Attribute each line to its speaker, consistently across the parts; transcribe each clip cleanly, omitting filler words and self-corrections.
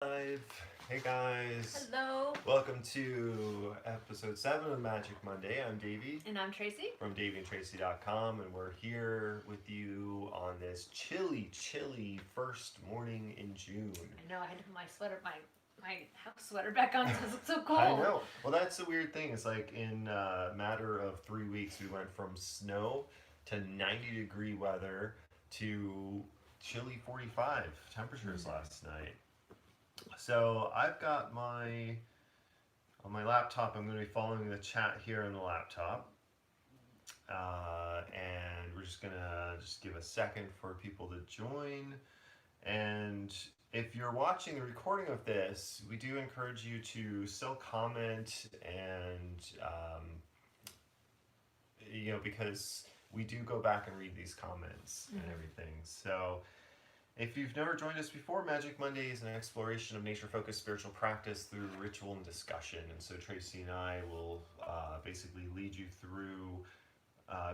Speaker 1: Live. Hey guys.
Speaker 2: Hello.
Speaker 1: Welcome to episode 7 of Magic Monday. I'm Davy
Speaker 2: And I'm Tracy.
Speaker 1: from davyandtracy.com, and we're here with you on this chilly first morning in June.
Speaker 2: I know I had to put my sweater, my house sweater back on because it's so cold.
Speaker 1: I know. Well, that's the weird thing. It's like in a matter of 3 weeks, we went from snow to 90-degree weather to chilly 45 temperatures last night. So I've got on my laptop. I'm going to be following the chat here on the laptop, and we're just gonna give a second for people to join. And if you're watching the recording of this, we do encourage you to still comment and because we do go back and read these comments and everything. So if you've never joined us before, Magic Monday is an exploration of nature-focused spiritual practice through ritual and discussion. And so Tracy and I will basically lead you through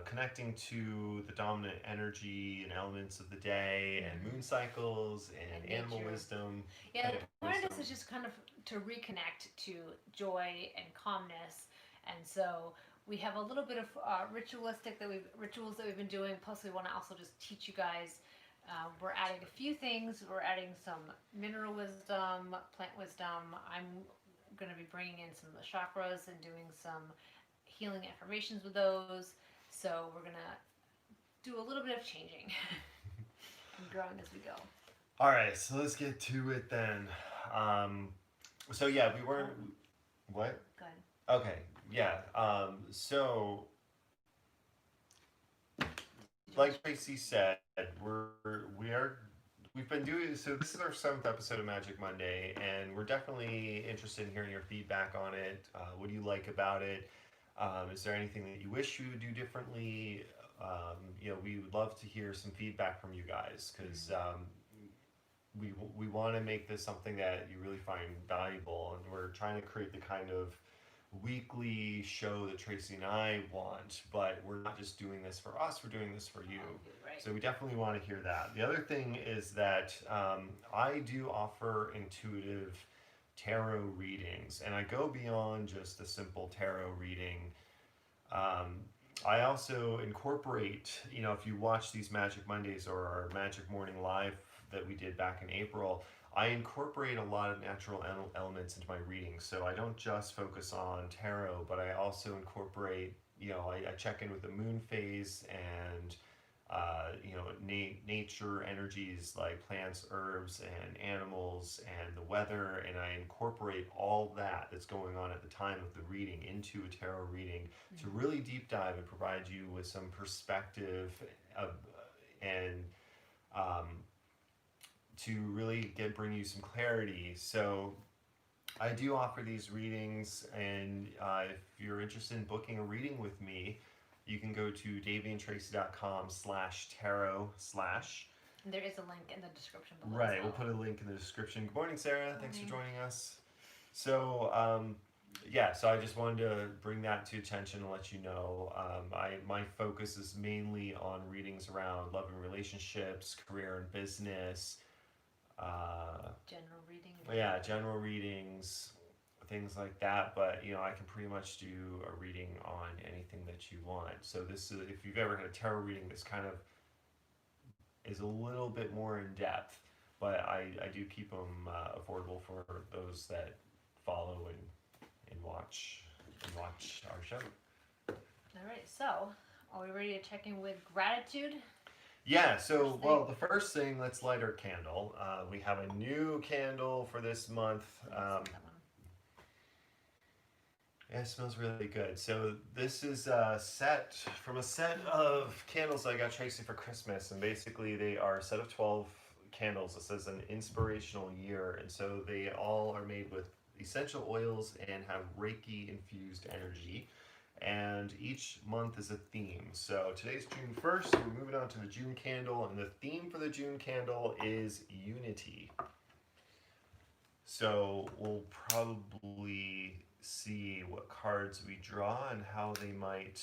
Speaker 1: connecting to the dominant energy and elements of the day and moon cycles and animal wisdom.
Speaker 2: Yeah, the point of this is just kind of to reconnect to joy and calmness. And so we have a little bit of rituals that we've been doing. Plus, we want to also just teach you guys. We're adding a few things. We're adding some mineral wisdom, plant wisdom. I'm going to be bringing in some of the chakras and doing some healing affirmations with those. So we're going to do a little bit of changing and growing as we go.
Speaker 1: All right, so let's get to it then. So yeah, we weren't. What?
Speaker 2: Go ahead.
Speaker 1: Okay, yeah. So like Tracy said, we've been doing, so this is our 7th episode of Magic Monday, and we're definitely interested in hearing your feedback on it. What do you like about it? Is there anything that you wish you would do differently? We would love to hear some feedback from you guys, because we want to make this something that you really find valuable, and we're trying to create the kind of weekly show that Tracy and I want, but we're not just doing this for us, we're doing this for you.
Speaker 2: Right.
Speaker 1: So we definitely want to hear that. The other thing is that I do offer intuitive tarot readings, and I go beyond just a simple tarot reading. I also incorporate, if you watch these Magic Mondays or our Magic Morning Live that we did back in April, I incorporate a lot of natural elements into my readings. So I don't just focus on tarot, but I also incorporate, I check in with the moon phase and, nature energies like plants, herbs, and animals, and the weather, and I incorporate all that's going on at the time of the reading into a tarot reading to really deep dive and provide you with some perspective and to really bring you some clarity. So I do offer these readings, and if you're interested in booking a reading with me, you can go to davyandtracy.com/tarot/
Speaker 2: And there is a link in the description below.
Speaker 1: Right, we'll put a link in the description. Good morning, Sarah. Thanks for joining us. So, so I just wanted to bring that to attention and let you know. My focus is mainly on readings around love and relationships, career and business.
Speaker 2: General reading.
Speaker 1: Yeah, general readings, things like that. But I can pretty much do a reading on anything that you want. So this is, if you've ever had a tarot reading, this kind of is a little bit more in depth, but I do keep them affordable for those that follow and watch our show.
Speaker 2: All right, so are we ready to check in with gratitude?
Speaker 1: Yeah, so, well, the first thing, let's light our candle. We have a new candle for this month. Yeah, it smells really good. So this is a set of candles I got Tracy for Christmas, and basically they are a set of 12 candles. It says an inspirational year, and so they all are made with essential oils and have Reiki infused energy. And each month is a theme. So today's June 1st, we're moving on to the June candle, and the theme for the June candle is unity. So we'll probably see what cards we draw and how they might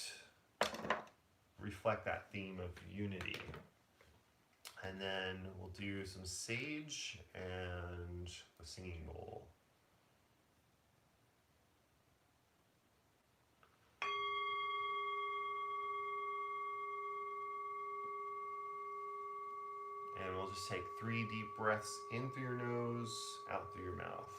Speaker 1: reflect that theme of unity. And then we'll do some sage and a singing bowl. And we'll just take 3 deep breaths in through your nose, out through your mouth.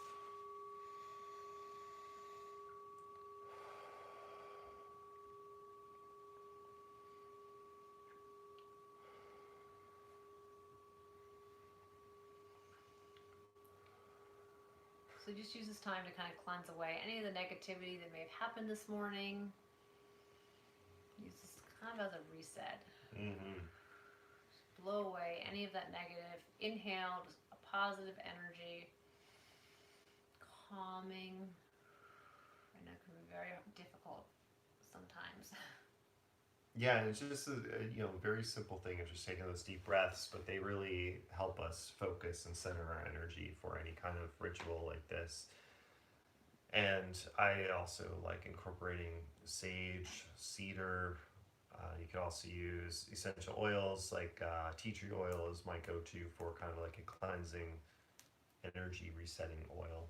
Speaker 2: So just use this time to kind of cleanse away any of the negativity that may have happened this morning. Use this kind of as a reset.
Speaker 1: Mm-hmm.
Speaker 2: Just blow away any of that negative. Inhale, just a positive energy. Calming. I know it can be very difficult sometimes.
Speaker 1: Yeah, and it's just a very simple thing of just taking those deep breaths, but they really help us focus and center our energy for any kind of ritual like this. And I also like incorporating sage, cedar. You could also use essential oils like tea tree oil is my go-to for kind of like a cleansing, energy resetting oil.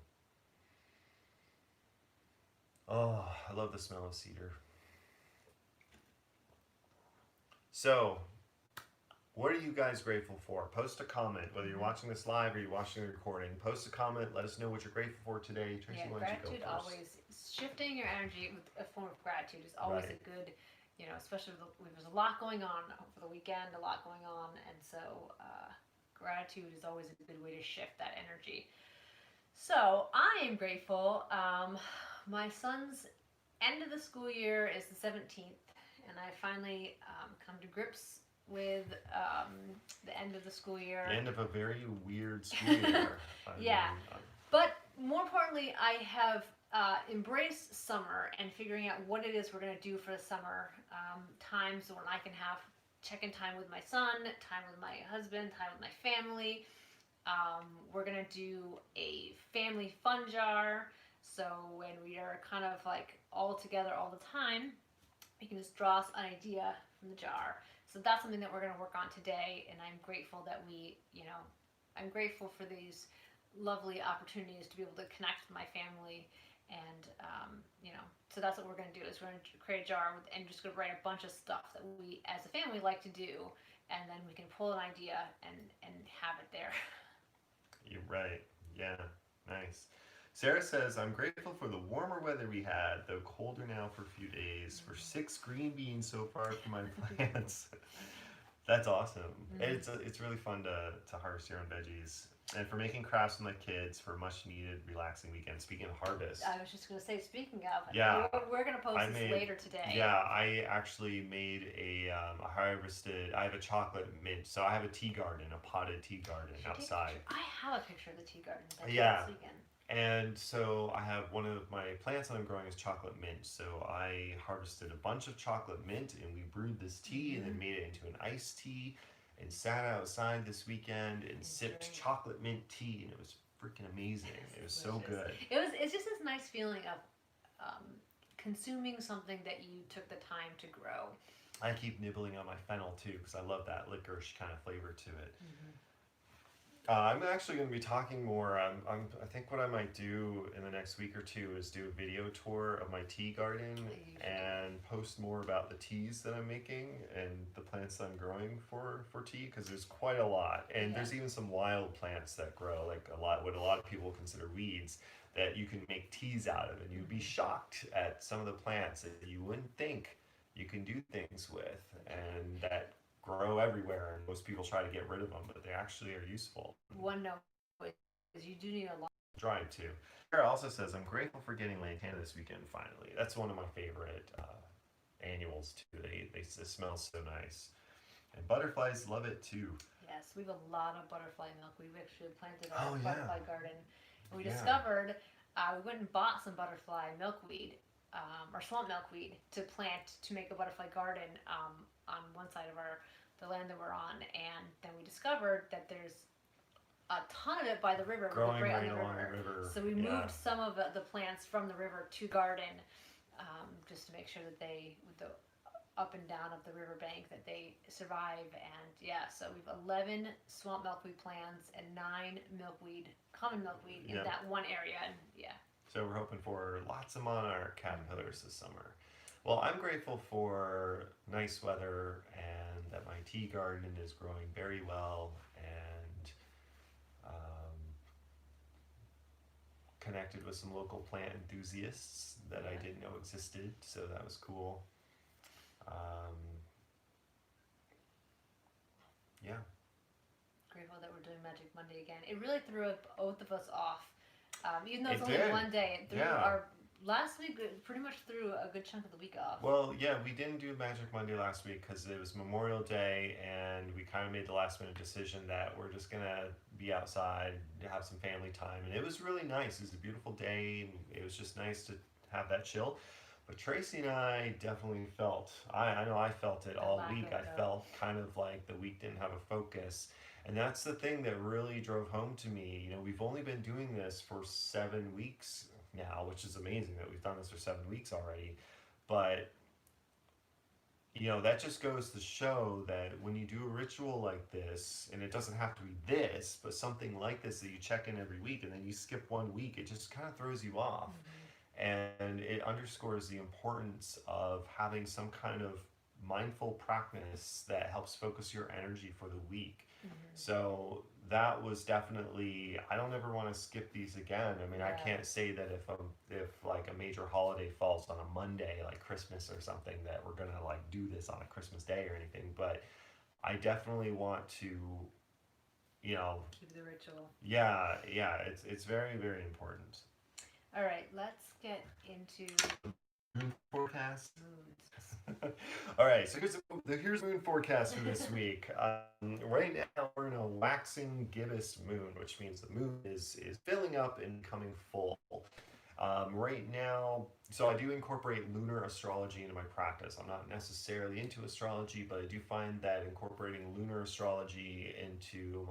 Speaker 1: Oh, I love the smell of cedar. So, what are you guys grateful for? Post a comment, whether you're watching this live or you're watching the recording. Post a comment. Let us know what you're grateful for today. Tracy, why don't you go
Speaker 2: gratitude
Speaker 1: first?
Speaker 2: always, shifting your energy with a form of gratitude is always a good, especially there's a lot going on for the weekend, a lot going on, and so gratitude is always a good way to shift that energy. So I am grateful. My son's end of the school year is the 17th, and I finally come to grips with the end of the school year.
Speaker 1: The end of a very weird school year.
Speaker 2: But more importantly, I have embraced summer and figuring out what it is we're going to do for the summer. Times when I can have check-in time with my son, time with my husband, time with my family. We're going to do a family fun jar. So when we are kind of like all together all the time, we can just draw us an idea from the jar. So that's something that we're going to work on today, and I'm grateful that I'm grateful for these lovely opportunities to be able to connect with my family, and so that's what we're going to do. Is we're going to create a jar and just going to write a bunch of stuff that we, as a family, like to do, and then we can pull an idea and have it there.
Speaker 1: You're right. Yeah, nice. Sarah says, I'm grateful for the warmer weather we had, though colder now for a few days, for 6 green beans so far for my plants. That's awesome. Mm-hmm. It's really fun to harvest your own veggies. And for making crafts with my kids for a much needed relaxing weekend. Speaking of harvest.
Speaker 2: I was just going to say, speaking of,
Speaker 1: yeah,
Speaker 2: we're going to post this later today.
Speaker 1: Yeah, I actually made I have a chocolate mint. So I have a tea garden, a potted tea garden outside.
Speaker 2: I have a picture of the tea garden.
Speaker 1: Yeah. And so I have one of my plants that I'm growing is chocolate mint. So I harvested a bunch of chocolate mint and we brewed this tea and then made it into an iced tea and sat outside this weekend and sipped chocolate mint tea, and it was freaking amazing. It was so good.
Speaker 2: It's just this nice feeling of consuming something that you took the time to grow.
Speaker 1: I keep nibbling on my fennel too because I love that licorice kind of flavor to it. Mm-hmm. I'm actually going to be talking more. I think what I might do in the next week or two is do a video tour of my tea garden and post more about the teas that I'm making and the plants that I'm growing for tea, because there's quite a lot. And there's even some wild plants that grow, like what a lot of people consider weeds, that you can make teas out of. And you'd be shocked at some of the plants that you wouldn't think you can do things with, and that grow everywhere, and most people try to get rid of them, but they actually are useful.
Speaker 2: One note is you do need a lot.
Speaker 1: Dried too. Sarah also says, I'm grateful for getting lantana this weekend finally. That's one of my favorite annuals too. They smell so nice. And butterflies love it too.
Speaker 2: Yes, we have a lot of butterfly milkweed. We actually planted a butterfly garden. And we discovered, we went and bought some butterfly milkweed, or swamp milkweed, to plant to make a butterfly garden on one side of the land that we're on, and then we discovered that there's a ton of it by the river,
Speaker 1: growing right along the river.
Speaker 2: So we moved some of the plants from the river to garden, just to make sure that up and down of the riverbank that they survive. And yeah, so we've 11 swamp milkweed plants and 9 common milkweed in
Speaker 1: Yeah.
Speaker 2: that one area. And yeah.
Speaker 1: So we're hoping for lots of monarch caterpillars this summer. Well, I'm grateful for nice weather and that my tea garden is growing very well and connected with some local plant enthusiasts that I didn't know existed. So that was cool. Yeah.
Speaker 2: Grateful that we're doing Magic Monday again. It really threw both of us off. Even though it's
Speaker 1: It
Speaker 2: only
Speaker 1: did.
Speaker 2: one day, it threw
Speaker 1: Yeah.
Speaker 2: our last week pretty much threw a good chunk of the week off.
Speaker 1: Well, yeah, we didn't do Magic Monday last week because it was Memorial Day, and we kind of made the last minute decision that we're just gonna be outside, have some family time, and it was really nice. It was a beautiful day, and it was just nice to have that chill. But Tracy and I definitely felt, I know I felt it
Speaker 2: The
Speaker 1: all
Speaker 2: lack
Speaker 1: week.
Speaker 2: of
Speaker 1: I
Speaker 2: it.
Speaker 1: felt kind of like the week didn't have a focus. And that's the thing that really drove home to me. You know, we've only been doing this for 7 weeks now, which is amazing that we've done this for 7 weeks already. But, you know, that just goes to show that when you do a ritual like this, and it doesn't have to be this, but something like this that you check in every week and then you skip one week, it just kind of throws you off. And it underscores the importance of having some kind of mindful practice that helps focus your energy for the week. So that was definitely, I don't ever want to skip these again. I mean, I
Speaker 2: Yeah.
Speaker 1: can't say that if like a major holiday falls on a Monday, like Christmas or something, that we're gonna like do this on a Christmas day or anything. But I definitely want to, you know,
Speaker 2: Keep the ritual.
Speaker 1: yeah, it's very, very important.
Speaker 2: All right, let's get into
Speaker 1: Moon forecast.
Speaker 2: moods.
Speaker 1: All right, so here's the moon forecast for this week. Right now we're in a waxing gibbous moon, which means the moon is filling up and becoming full. Right now, so I do incorporate lunar astrology into my practice. I'm not necessarily into astrology, but I do find that incorporating lunar astrology into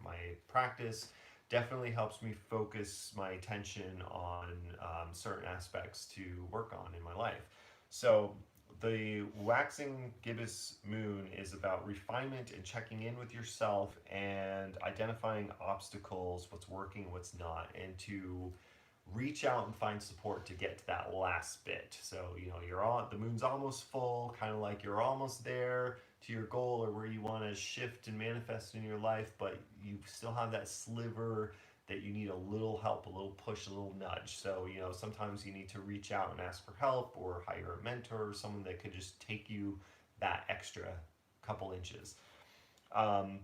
Speaker 1: my practice definitely helps me focus my attention on certain aspects to work on in my life. So the waxing gibbous moon is about refinement and checking in with yourself and identifying obstacles, what's working, what's not, and to reach out and find support to get to that last bit. So, you know, the moon's almost full, kind of like you're almost there to your goal or where you want to shift and manifest in your life, but you still have that sliver that you need a little help, a little push, a little nudge. So, you know, sometimes you need to reach out and ask for help or hire a mentor or someone that could just take you that extra couple inches. Um,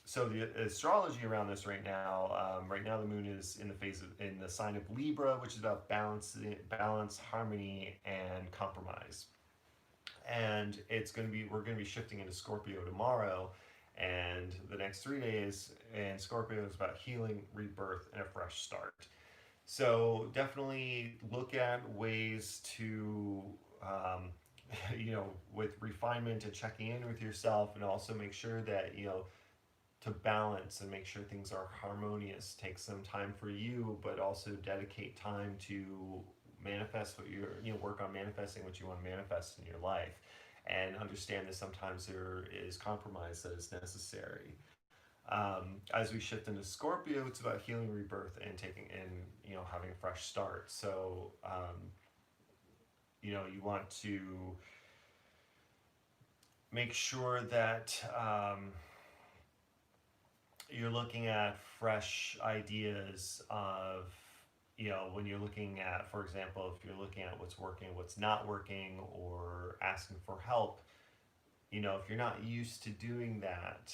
Speaker 1: so the astrology around this right now the moon is in the sign of Libra, which is about balance, harmony, and compromise. And we're going to be shifting into Scorpio tomorrow, and the next 3 days. And Scorpio is about healing, rebirth, and a fresh start. So definitely look at ways to you know, with refinement and checking in with yourself, and also make sure that, you know, to balance and make sure things are harmonious. Take some time for you, but also dedicate time to work on manifesting what you want to manifest in your life, and understand that sometimes there is compromise that is necessary. As we shift into Scorpio, it's about healing, rebirth, and you know, having a fresh start. So, you know, you want to make sure that you're looking at fresh ideas of, you know, when you're looking at, for example, if you're looking at what's working, what's not working, or asking for help, you know, if you're not used to doing that,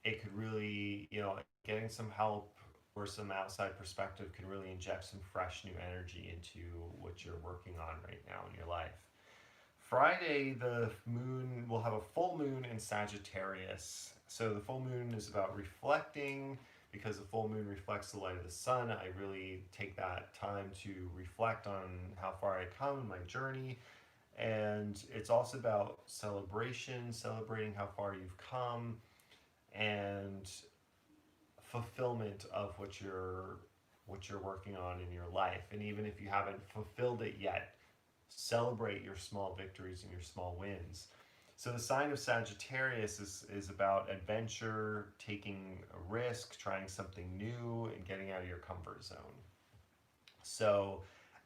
Speaker 1: it could really, you know, getting some help or some outside perspective can really inject some fresh new energy into what you're working on right now in your life. Friday, the moon will have a full moon in Sagittarius. So the full moon is about reflecting. Because the full moon reflects the light of the sun, I really take that time to reflect on how far I come in my journey. And it's also about celebration, celebrating how far you've come, and fulfillment of what you're working on in your life. And even if you haven't fulfilled it yet, celebrate your small victories and your small wins. So the sign of Sagittarius is about adventure, taking a risk, trying something new, and getting out of your comfort zone. So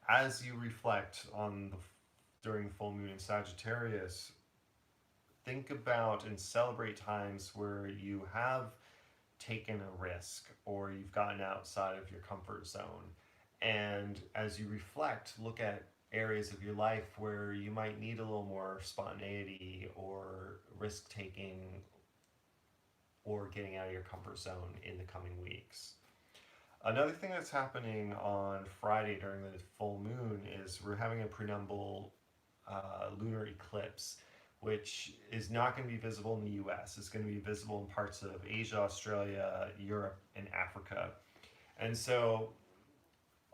Speaker 1: as you reflect on during the full moon in Sagittarius, think about and celebrate times where you have taken a risk or you've gotten outside of your comfort zone. And as you reflect, look at areas of your life where you might need a little more spontaneity or risk taking or getting out of your comfort zone in the coming weeks. Another thing that's happening on Friday during the full moon is we're having a preamble lunar eclipse, which is not going to be visible in the US. It's going to be visible in parts of Asia, Australia, Europe, and Africa. And so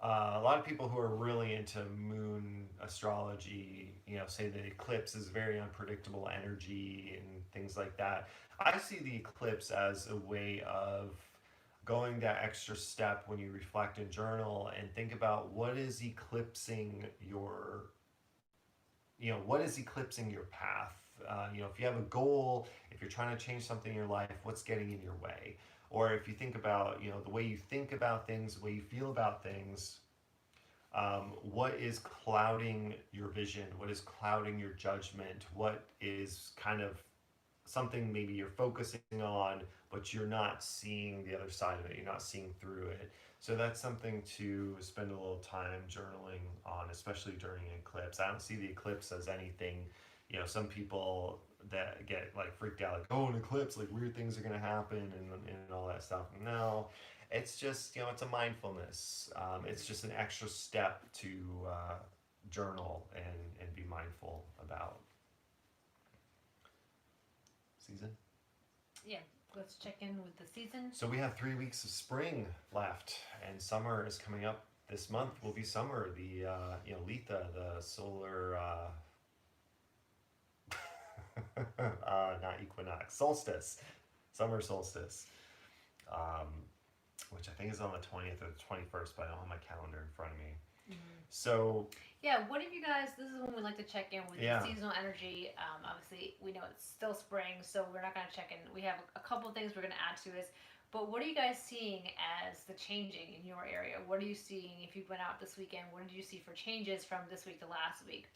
Speaker 1: a lot of people who are really into moon astrology, say the eclipse is very unpredictable energy and things like that. I see the eclipse as a way of going that extra step when you reflect and journal and think about what is eclipsing your path. If you have a goal, if you're trying to change something in your life, what's getting in your way? Or if you think about, the way you think about things, the way you feel about things, what is clouding your vision? What is clouding your judgment? What is kind of something maybe you're focusing on, but you're not seeing the other side of it. You're not seeing through it. So that's something to spend a little time journaling on, especially during an eclipse. I don't see the eclipse as anything, some people that get like freaked out, like, oh, an eclipse, like weird things are going to happen and all that stuff. No, it's just, it's a mindfulness. It's just an extra step to journal and be mindful about. Season?
Speaker 2: Yeah, let's check in with the season.
Speaker 1: So we have 3 weeks of spring left, and summer is coming up. This month will be summer. The Letha, the solar not equinox, solstice, summer solstice, which I think is on the 20th or the 21st, but I don't have my calendar in front of me. Mm-hmm. So
Speaker 2: yeah, what have you guys, this is when we like to check in with the seasonal energy. Obviously we know it's still spring, so we're not going to check in. We have a couple of things we're going to add to this, but what are you guys seeing as the changing in your area? What are you seeing if you went out this weekend? What did you see for changes from this week to last week?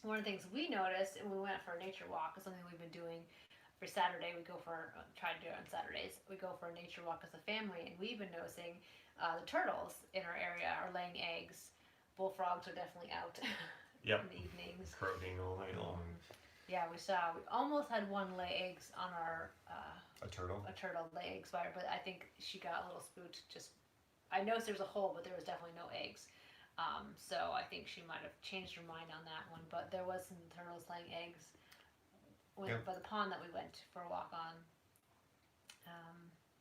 Speaker 2: One of the things we noticed, and we went for a nature walk, is something we've been doing for Saturday. We go for, try to do it on Saturdays, we go for a nature walk as a family, and we've been noticing the turtles in our area are laying eggs. Bullfrogs are definitely out
Speaker 1: yep.
Speaker 2: in the evenings.
Speaker 1: Croaking all night long.
Speaker 2: Yeah, we almost had one lay eggs on our...
Speaker 1: a turtle?
Speaker 2: A turtle lay eggs by her, but I think she got a little spooked. I noticed there was a hole, but there was definitely no eggs. So I think she might have changed her mind on that one, but there was some turtles laying eggs by the pond that we went for a walk on.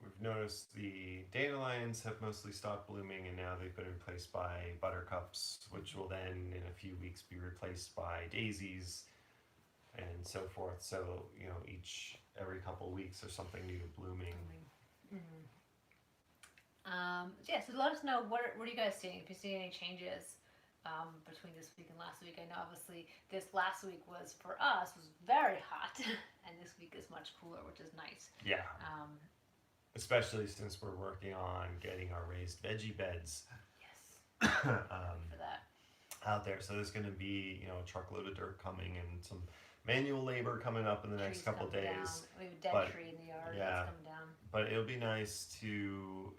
Speaker 1: We've noticed the dandelions have mostly stopped blooming, and now they've been replaced by buttercups, which will then in a few weeks be replaced by daisies and so forth. So, every couple of weeks there's something new blooming.
Speaker 2: Mm-hmm. So let us know, what are you guys seeing? If you see any changes between this week and last week. I know obviously this last week was, for us, was very hot, and this week is much cooler, which is nice.
Speaker 1: Yeah. Especially since we're working on getting our raised veggie beds.
Speaker 2: Yes. For that.
Speaker 1: Out there. So there's going to be, a truckload of dirt coming and some manual labor coming up in the next couple days.
Speaker 2: Down. We have a dead tree in the yard that's coming down.
Speaker 1: But it'll be nice to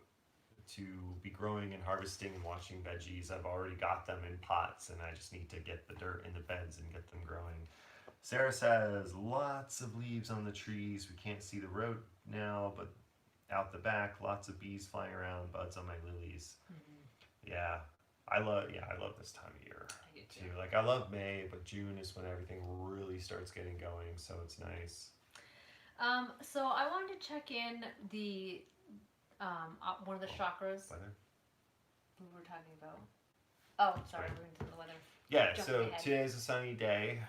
Speaker 1: be growing and harvesting and watching veggies. I've already got them in pots, and I just need to get the dirt in the beds and get them growing. Sarah says lots of leaves on the trees. We can't see the road now, but out the back, lots of bees flying around, buds on my lilies. Mm-hmm. Yeah, I love this time of year too. Like, I love May, but June is when everything really starts getting going, so it's nice.
Speaker 2: So I wanted to check in the one of the chakras.
Speaker 1: Weather?
Speaker 2: We were talking about. Oh, sorry, we're into the weather.
Speaker 1: Yeah, so today's a sunny day.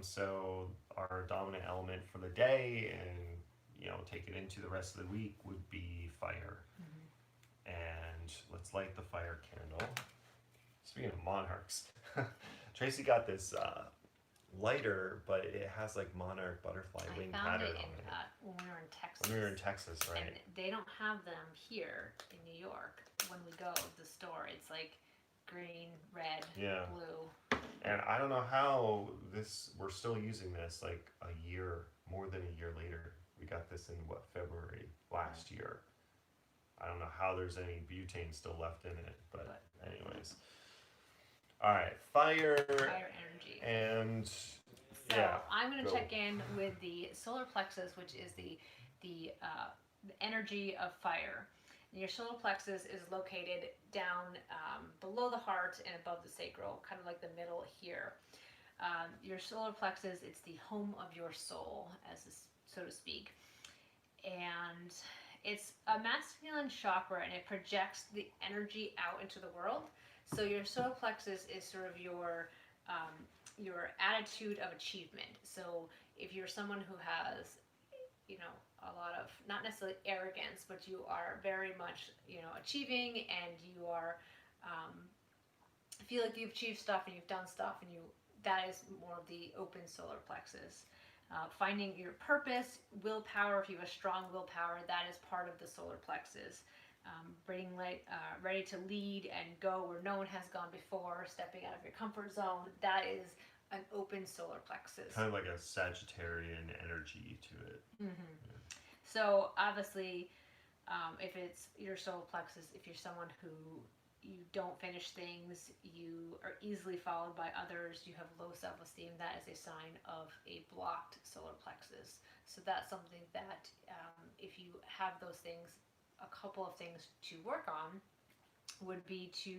Speaker 1: So our dominant element for the day, and take it into the rest of the week, would be fire. Mm-hmm. And let's light the fire candle. Speaking of monarchs, Tracy got this lighter, but it has like monarch butterfly wing
Speaker 2: found
Speaker 1: pattern
Speaker 2: it
Speaker 1: on it.
Speaker 2: when we were in Texas.
Speaker 1: When we were in Texas, right?
Speaker 2: And they don't have them here in New York. When we go to the store, it's like green, red,
Speaker 1: Yeah.
Speaker 2: blue.
Speaker 1: And I don't know how we're still using this like more than a year later. We got this in February last year. I don't know how there's any butane still left in it, but anyways. All right, fire
Speaker 2: Energy.
Speaker 1: and
Speaker 2: So
Speaker 1: yeah.
Speaker 2: I'm going to
Speaker 1: go.
Speaker 2: check in with the solar plexus, which is the energy of fire. And your solar plexus is located down below the heart and above the sacral, kind of like the middle here. Your solar plexus, it's the home of your soul, so to speak. And it's a masculine chakra, and it projects the energy out into the world. So your solar plexus is sort of your attitude of achievement. So if you're someone who has, a lot of, not necessarily arrogance, but you are very much, achieving, and you are, feel like you've achieved stuff and you've done stuff, and that is more of the open solar plexus. Finding your purpose, willpower, if you have a strong willpower, that is part of the solar plexus. Being ready to lead and go where no one has gone before, stepping out of your comfort zone, that is an open solar plexus.
Speaker 1: Kind of like a Sagittarian energy to it.
Speaker 2: Mm-hmm. Yeah. So obviously, if it's your solar plexus, if you're someone who you don't finish things, you are easily followed by others, you have low self-esteem, that is a sign of a blocked solar plexus. So that's something that if you have those things, a couple of things to work on would be to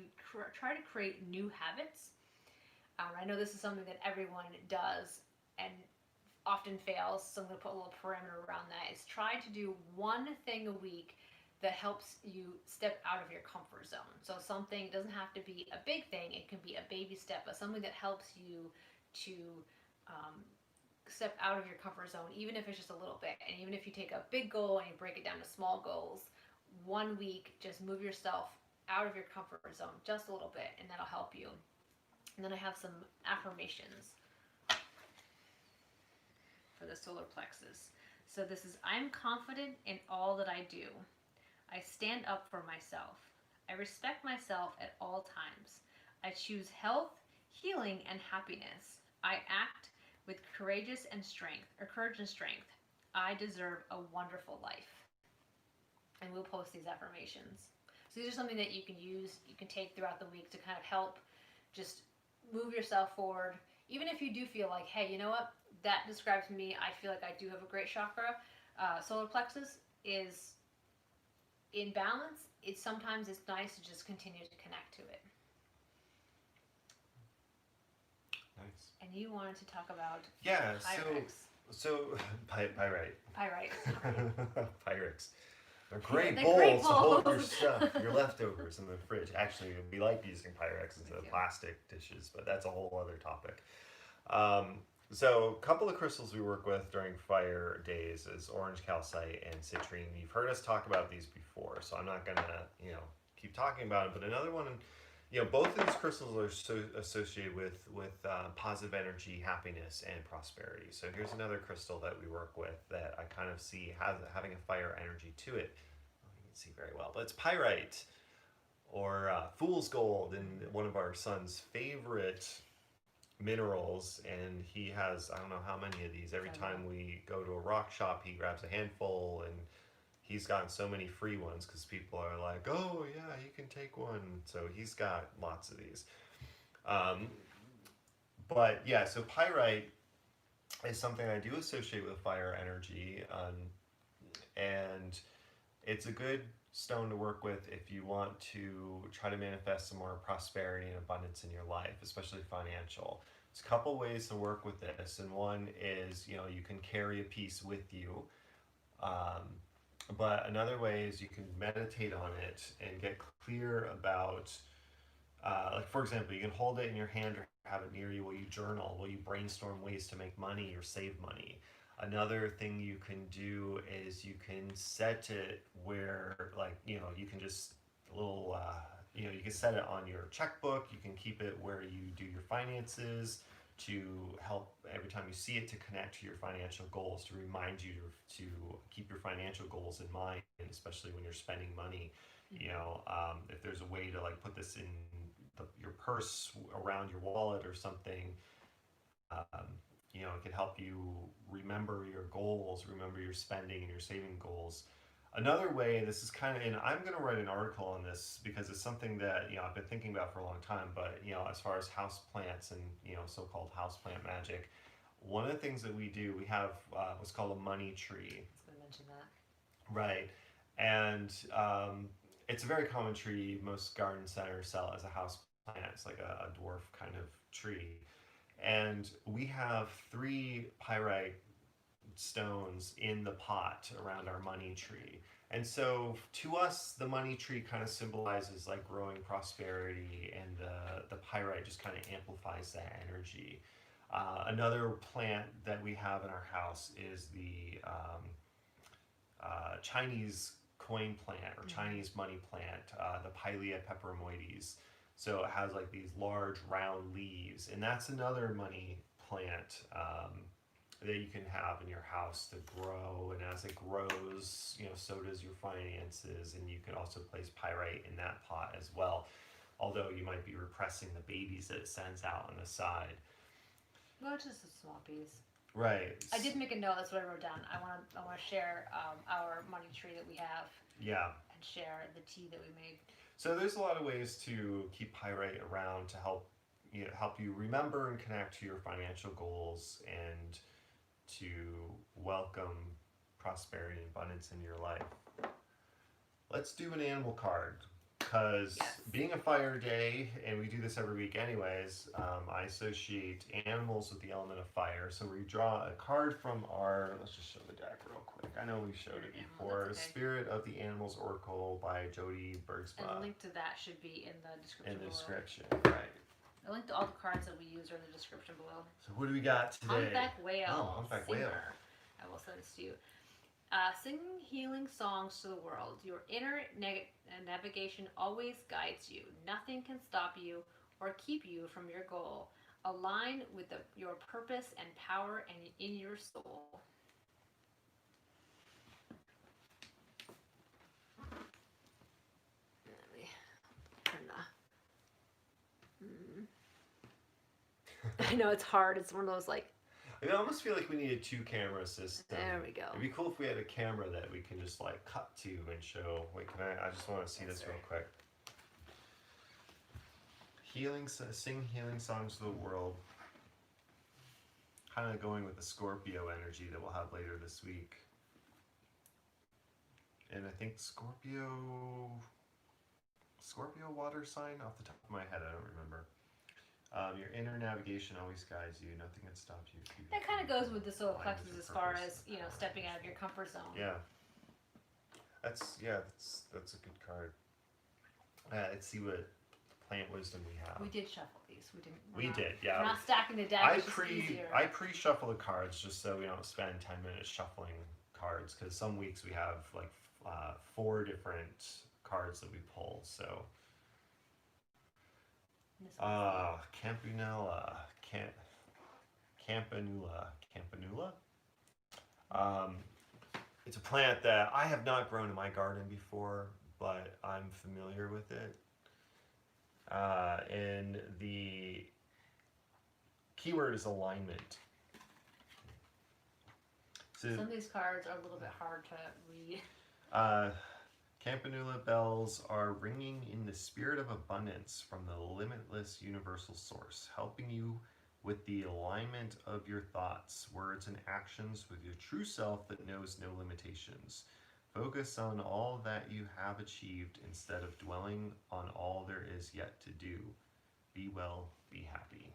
Speaker 2: try to create new habits. I know this is something that everyone does and often fails, so I'm going to put a little parameter around that. Is try to do one thing a week that helps you step out of your comfort zone. So something doesn't have to be a big thing, it can be a baby step, but something that helps you to step out of your comfort zone, even if it's just a little bit. And even if you take a big goal and you break it down to small goals, 1 week, just move yourself out of your comfort zone just a little bit, and that'll help you. And then I have some affirmations for the solar plexus. So this is, I'm confident in all that I do. I stand up for myself. I respect myself at all times. I choose health, healing, and happiness. I act with courage and strength. I deserve a wonderful life. And we'll post these affirmations. So these are something that you can use, you can take throughout the week to kind of help just move yourself forward. Even if you do feel like, hey, you know what, that describes me, I feel like I do have a great chakra. Solar plexus is in balance. Sometimes it's nice to just continue to connect to it.
Speaker 1: Nice.
Speaker 2: And you wanted to talk about
Speaker 1: Pyrex. Pyrite. Pyrex. They're great bowls to hold your stuff, your leftovers in the fridge. Actually, we like using Pyrex instead of plastic dishes, but that's a whole other topic. So a couple of crystals we work with during fire days is orange calcite and citrine. You've heard us talk about these before, so I'm not going to, keep talking about it. But another one, both of these crystals are associated with positive energy, happiness, and prosperity. So here's another crystal that we work with that I kind of see having a fire energy to it. You can see very well, but it's pyrite, or fool's gold, and one of our son's favorite minerals, and he has, I don't know how many of these. Every time we go to a rock shop, he grabs a handful, and he's gotten so many free ones because people are like, oh yeah, you can take one. So he's got lots of these. But yeah, so pyrite is something I do associate with fire energy, and it's a good stone to work with if you want to try to manifest some more prosperity and abundance in your life, especially financial. There's a couple ways to work with this, and one is, you can carry a piece with you. But another way is you can meditate on it and get clear about, like for example, you can hold it in your hand or have it near you while you journal, while you brainstorm ways to make money or save money. Another thing you can do is you can set it where, like, you can just, little you can set it on your checkbook. You can keep it where you do your finances to help every time you see it to connect to your financial goals, to remind you to keep your financial goals in mind, especially when you're spending money. If there's a way to like put this in your purse around your wallet or something, it could help you remember your goals, remember your spending and your saving goals. Another way, this is kind of, and I'm going to write an article on this because it's something that I've been thinking about for a long time. But as far as house plants and so-called house plant magic, one of the things that we do, we have what's called a money tree.
Speaker 2: I was going to mention that.
Speaker 1: Right, and it's a very common tree. Most garden centers sell it as a house plant. It's like a dwarf kind of tree, and we have 3 pyrite stones in the pot around our money tree. And so to us, the money tree kind of symbolizes like growing prosperity, and the pyrite just kind of amplifies that energy. Another plant that we have in our house is the Chinese coin plant or Chinese money plant, the Pilea peperomoides. So it has like these large round leaves, and that's another money plant that you can have in your house to grow. And as it grows, so does your finances, and you can also place pyrite in that pot as well. Although you might be repressing the babies that it sends out on the side.
Speaker 2: Well, it's just a small piece.
Speaker 1: Right.
Speaker 2: I did make a note. That's what I wrote down. I want to share our money tree that we have.
Speaker 1: Yeah.
Speaker 2: And share the tea that we made.
Speaker 1: So there's a lot of ways to keep pyrite around to help you remember and connect to your financial goals, and to welcome prosperity and abundance in your life. Let's do an animal card, because being a fire day, and we do this every week anyways, I associate animals with the element of fire. So we draw a card from let's just show the deck real quick. I know we've showed it before.
Speaker 2: Okay.
Speaker 1: Spirit of the Animals Oracle by Jody Bergsma.
Speaker 2: And a link to that should be in the description
Speaker 1: In the
Speaker 2: below.
Speaker 1: description, right.
Speaker 2: A link to all the cards that we use are in the description below.
Speaker 1: So what do we got today?
Speaker 2: Humpback whale.
Speaker 1: Oh, humpback whale.
Speaker 2: I will send this to you. Singing healing songs to the world. Your inner navigation always guides you. Nothing can stop you or keep you from your goal. Align with your purpose and power and in your soul. Let me turn I know it's hard. It's one of those like.
Speaker 1: I almost feel like we need a 2-camera system.
Speaker 2: There we go.
Speaker 1: It'd be cool if we had a camera that we can just like cut to and show. Wait, I just want to see this real quick. Sing healing songs to the world. Kind of going with the Scorpio energy that we'll have later this week. And I think Scorpio water sign off the top of my head, I don't remember. Your inner navigation always guides you. Nothing can stop you.
Speaker 2: That kind of goes with the Solar Plexus as far as stepping out of your comfort zone.
Speaker 1: Yeah. That's a good card. Let's see what plant wisdom we have.
Speaker 2: We did shuffle these.
Speaker 1: We did, yeah.
Speaker 2: We're not stacking the deck.
Speaker 1: I pre-shuffle the cards just so we don't spend 10 minutes shuffling cards, because some weeks we have like 4 different cards that we pull. So. Campanula. It's a plant that I have not grown in my garden before, but I'm familiar with it. And the keyword is alignment. So,
Speaker 2: some of these cards are a little bit hard to read.
Speaker 1: Campanula bells are ringing in the spirit of abundance from the limitless universal source, helping you with the alignment of your thoughts, words, and actions with your true self that knows no limitations. Focus on all that you have achieved instead of dwelling on all there is yet to do. Be well, be happy.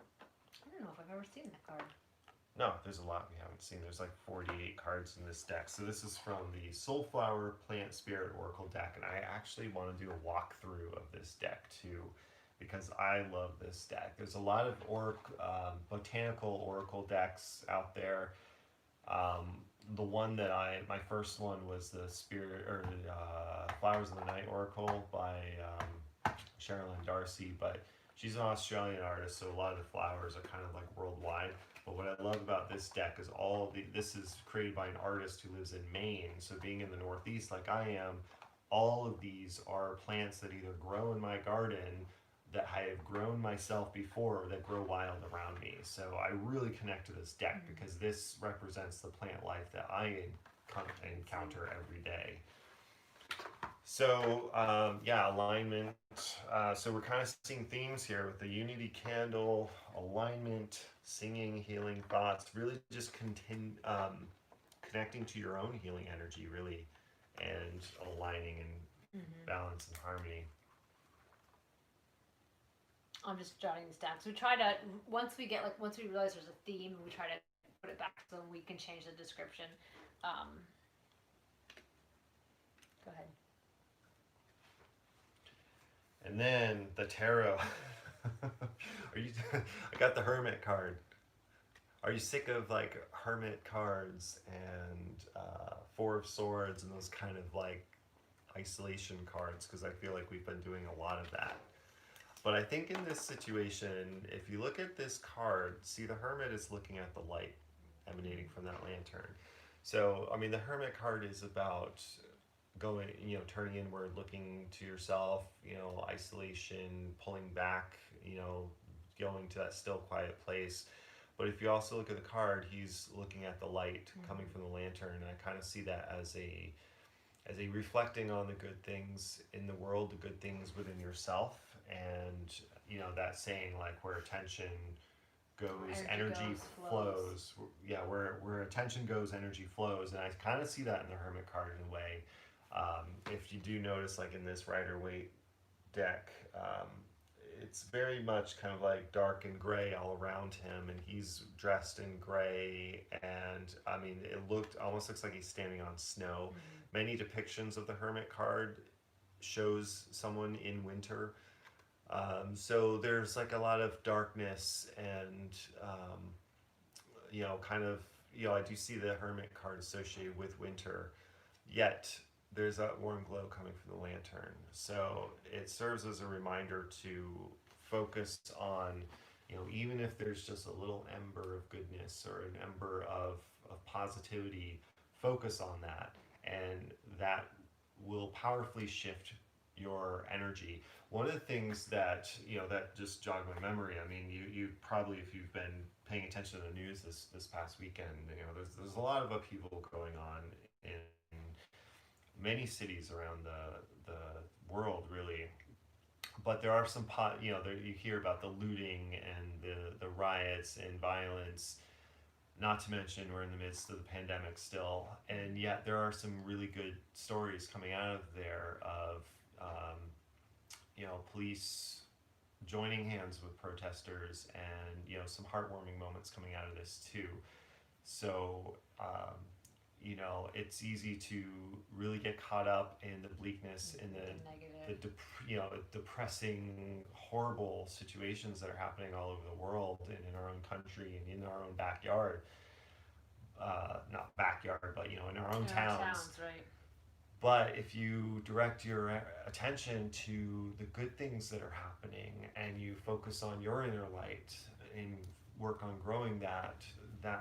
Speaker 2: I don't know if I've ever seen that card.
Speaker 1: No, there's a lot we haven't seen. There's like 48 cards in this deck. So this is from the Soulflower Plant Spirit Oracle deck, and I actually want to do a walkthrough of this deck too, because I love this deck. There's a lot of botanical oracle decks out there. The one that my first one was the Flowers of the Night Oracle by Sherilyn Darcy, but she's an Australian artist, so a lot of the flowers are kind of like worldwide. But what I love about this deck is this is created by an artist who lives in Maine. So being in the Northeast like I am, all of these are plants that either grow in my garden, that I have grown myself before, that grow wild around me. So I really connect to this deck because this represents the plant life that I encounter every day. So yeah, alignment. So we're kind of seeing themes here with the unity candle, alignment, singing, healing thoughts, really just connecting to your own healing energy, really, and aligning and balance and harmony.
Speaker 2: I'm just jotting this down. So we try to, once we realize there's a theme, we try to put it back so we can change the description. Go ahead.
Speaker 1: And then the tarot. I got the Hermit card. Are you sick of like Hermit cards and Four of Swords and those kind of like isolation cards? Because I feel like we've been doing a lot of that. But I think in this situation, if you look at this card, see the Hermit is looking at the light emanating from that lantern. So, I mean, the Hermit card is about going, turning inward, looking to yourself, isolation, pulling back, going to that still, quiet place. But if you also look at the card, he's looking at the light coming from the lantern. And I kind of see that as a reflecting on the good things in the world, the good things within yourself. And, that saying, like, where attention goes, energy flows. Yeah, where attention goes, energy flows. And I kind of see that in the Hermit card in a way. If you do notice, like in this Rider-Waite deck, it's very much kind of like dark and gray all around him, and he's dressed in gray, and I mean, it almost looks like he's standing on snow. Many depictions of the Hermit card shows someone in winter. So there's like a lot of darkness and, I do see the Hermit card associated with winter, yet there's that warm glow coming from the lantern. So it serves as a reminder to focus on, even if there's just a little ember of goodness or an ember of positivity, focus on that. And that will powerfully shift your energy. One of the things that, that just jogged my memory, I mean, you probably, if you've been paying attention to the news this past weekend, there's a lot of upheaval going on in many cities around the world, really. But there are some you hear about the looting and the riots and violence, not to mention we're in the midst of the pandemic still, and yet there are some really good stories coming out of there of police joining hands with protesters, and some heartwarming moments coming out of this too. So it's easy to really get caught up in the bleakness and the depressing, horrible situations that are happening all over the world and in our own country and in our own backyard. Not backyard, but in our own towns.
Speaker 2: Right.
Speaker 1: But if you direct your attention to the good things that are happening and you focus on your inner light and work on growing that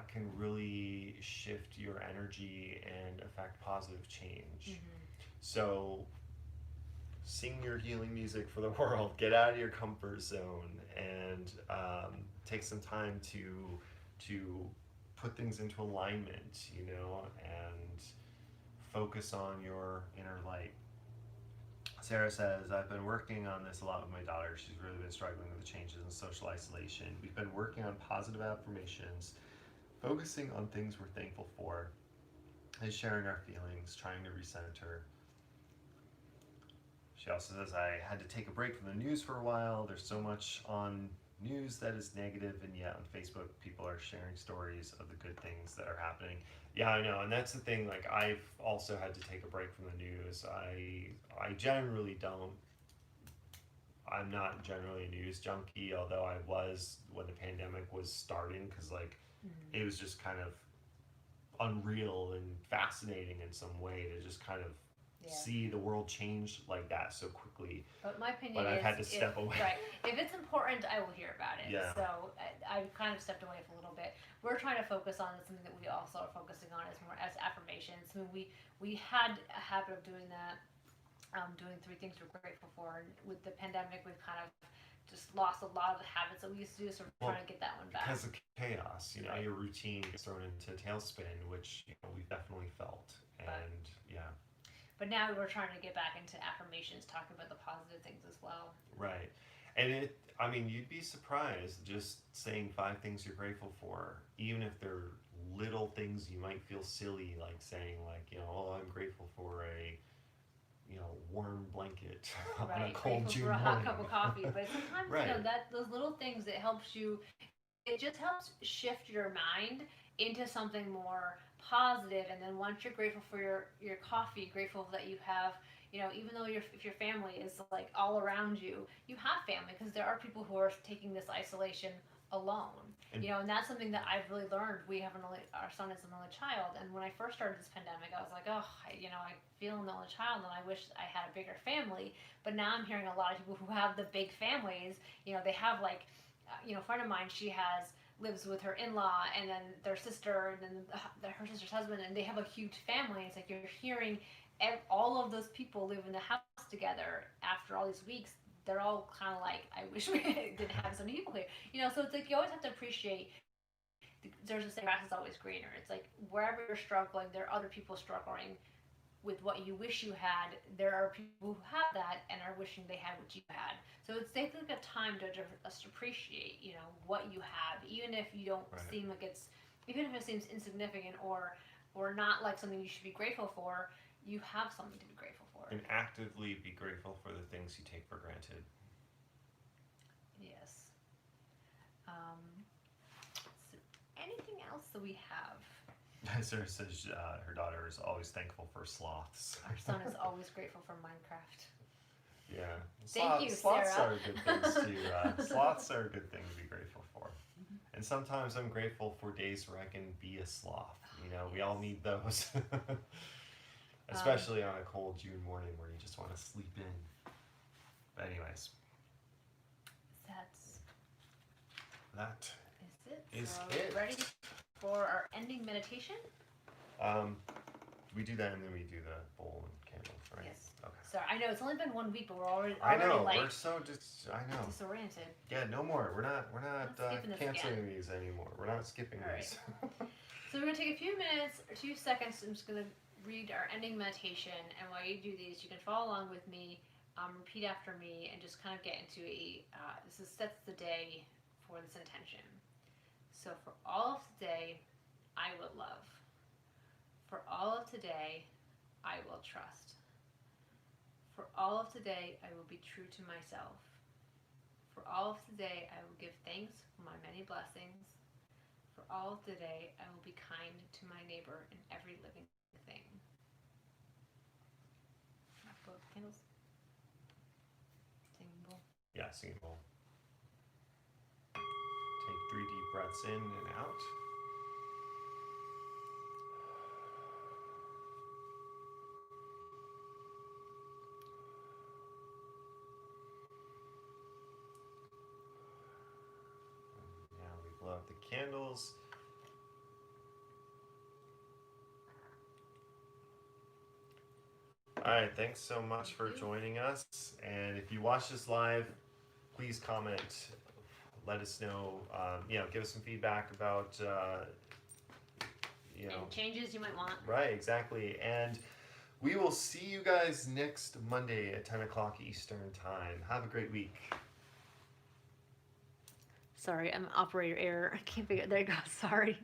Speaker 1: can really shift your energy and affect positive change. So sing your healing music for the world, get out of your comfort zone, and take some time to put things into alignment, and focus on your inner light. Sarah says, I've been working on this a lot with my daughter. She's really been struggling with the changes in social isolation. We've been working on positive affirmations, focusing on things we're thankful for, and sharing our feelings, trying to recenter. She also says, I had to take a break from the news for a while. There's so much on news that is negative, and yet on Facebook, people are sharing stories of the good things that are happening. Yeah, I know, and that's the thing, like, I've also had to take a break from the news. I generally don't. I'm not generally a news junkie, although I was when the pandemic was starting, because, like, it was just kind of unreal and fascinating in some way to just kind of
Speaker 2: Yeah.
Speaker 1: see the world change like that so quickly.
Speaker 2: But my opinion
Speaker 1: But
Speaker 2: is,
Speaker 1: I've had to step away.
Speaker 2: Right, if it's important, I will hear about it.
Speaker 1: Yeah.
Speaker 2: So I've kind of stepped away for a little bit. We're trying to focus on something that we also are focusing on is more as affirmations. I mean, we had a habit of doing that, doing 3 things we're grateful for. And with the pandemic, we've kind of just lost a lot of the habits that we used to do. So we're trying to get that one back.
Speaker 1: Because of chaos, you know,
Speaker 2: Right.
Speaker 1: your routine gets thrown into a tailspin, which we've definitely felt. And yeah.
Speaker 2: But now we're trying to get back into affirmations, talking about the positive things as well.
Speaker 1: Right. And I mean, you'd be surprised just saying 5 things you're grateful for, even if they're little things you might feel silly, like saying, like, oh, I'm grateful for a, warm blanket on a cold
Speaker 2: Grateful
Speaker 1: June
Speaker 2: for a
Speaker 1: morning.
Speaker 2: hot cup of coffee. But sometimes,
Speaker 1: Right.
Speaker 2: that those little things, it helps you, it just helps shift your mind into something more positive. And then once you're grateful for your coffee, grateful that you have, even though if your family is like all around you, you have family, because there are people who are taking this isolation alone.
Speaker 1: And-
Speaker 2: And that's something that I've really learned. Our son is an only child, and when I first started this pandemic, I was like, oh, I feel an only child, and I wish I had a bigger family. But now I'm hearing a lot of people who have the big families. They have like, a friend of mine, she lives with her in-law and then their sister and then her sister's husband, and they have a huge family. It's like you're hearing all of those people live in the house together after all these weeks. They're all kind of like, I wish we didn't have so many people here. So it's like you always have to appreciate. There's a saying, grass is always greener. It's like wherever you're struggling, there are other people struggling with what you wish you had. There are people who have that and are wishing they had what you had. So it's take like a time to just appreciate, what you have, even if you don't
Speaker 1: Right.
Speaker 2: seem like even if it seems insignificant or not like something you should be grateful for. You have something to be grateful for.
Speaker 1: And actively be grateful for the things you take for granted.
Speaker 2: Yes. So anything else that we have?
Speaker 1: Sarah says her daughter is always thankful for sloths.
Speaker 2: Our son is always grateful for Minecraft.
Speaker 1: Yeah.
Speaker 2: Thank you,
Speaker 1: sloths
Speaker 2: Sarah.
Speaker 1: are good things too. Sloths are a good thing to be grateful for.
Speaker 2: Mm-hmm.
Speaker 1: And sometimes I'm grateful for days where I can be a sloth. We all need those. Especially on a cold June morning where you just want to sleep in. But anyways. That
Speaker 2: Is
Speaker 1: is
Speaker 2: so
Speaker 1: it.
Speaker 2: Ready for our ending meditation?
Speaker 1: We do that and then we do the bowl and candles, right?
Speaker 2: Yes.
Speaker 1: Okay.
Speaker 2: Sorry, I know it's only been 1 week, but we're already
Speaker 1: I know,
Speaker 2: like
Speaker 1: we're so
Speaker 2: disoriented.
Speaker 1: Yeah, no more. We're not
Speaker 2: skipping this
Speaker 1: canceling these anymore. We're not skipping
Speaker 2: All
Speaker 1: these.
Speaker 2: So we're gonna take a few minutes or 2 seconds. I'm just gonna read our ending meditation, and while you do these, you can follow along with me. Repeat after me, and just kind of get into sets the day for this intention. So for all of today, I will love. For all of today, I will trust. For all of today, I will be true to myself. For all of today, I will give thanks for my many blessings. For all of today, I will be kind to my neighbor and every living thing. Both candles. Singing bowl.
Speaker 1: Yeah, singing bowl. Take 3 deep breaths in and out. Now we blow out the candles. All right, thanks so much for joining us. And if you watch this live, please comment. Let us know. Give us some feedback about,
Speaker 2: And changes you might want.
Speaker 1: Right, exactly. And we will see you guys next Monday at 10 o'clock Eastern Time. Have a great week.
Speaker 2: Sorry, I'm operator error. I can't figure. There you go. Sorry.